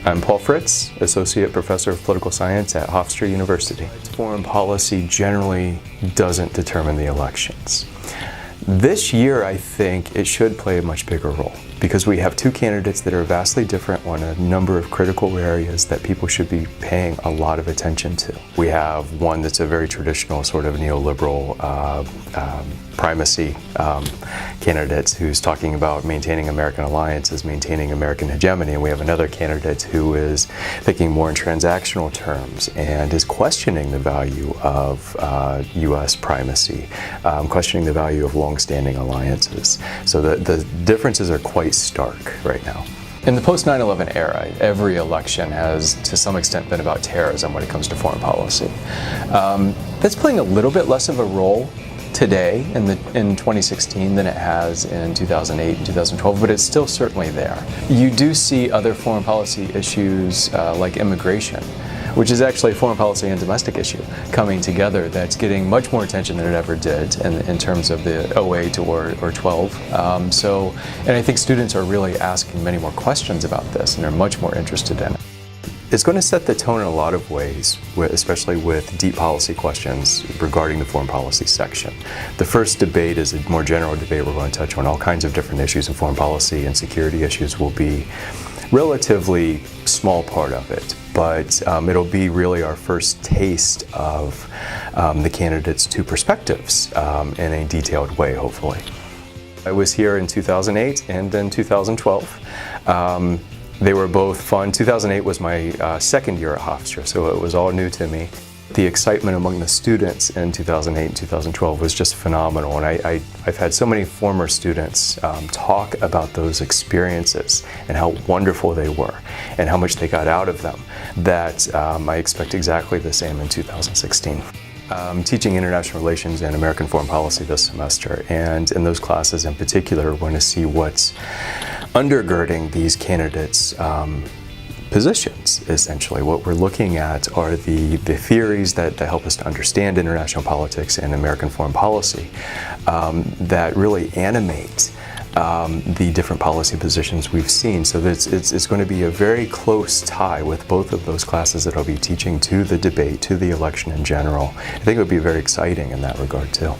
I'm Paul Fritz, Associate Professor of Political Science at Hofstra University. Foreign policy generally doesn't determine the elections. This year, I think it should play a much bigger role because we have two candidates that are vastly different on a number of critical areas that people should be paying a lot of attention to. We have one that's a very traditional sort of neoliberal primacy candidate who's talking about maintaining American alliances, maintaining American hegemony, and we have another candidate who is thinking more in transactional terms and is questioning the value of U.S. primacy, questioning the value of long-standing alliances. So the differences are quite stark right now. In the post 9/11 era, every election has, to some extent, been about terrorism when it comes to foreign policy. That's playing a little bit less of a role today in 2016 than it has in 2008 and 2012, but it's still certainly there. You do see other foreign policy issues like immigration, which is actually a foreign policy and domestic issue, coming together that's getting much more attention than it ever did in terms of the 08 or 12. And I think students are really asking many more questions about this and are much more interested in it. It's going to set the tone in a lot of ways, especially with deep policy questions regarding the foreign policy section. The first debate is a more general debate. We're going to touch on all kinds of different issues in foreign policy, and security issues will be relatively small part of it, but it'll be really our first taste of the candidates' two perspectives in a detailed way, hopefully. I was here in 2008 and in 2012. They were both fun. 2008 was my second year at Hofstra, so it was all new to me. The excitement among the students in 2008 and 2012 was just phenomenal, and I've had so many former students talk about those experiences and how wonderful they were and how much they got out of them that I expect exactly the same in 2016. I'm teaching international relations and American foreign policy this semester, and in those classes in particular, we're going to see what's undergirding these candidates' positions, essentially. What we're looking at are the theories that help us to understand international politics and American foreign policy that really animate the different policy positions we've seen. So it's going to be a very close tie with both of those classes that I'll be teaching to the debate, to the election in general. I think it would be very exciting in that regard too.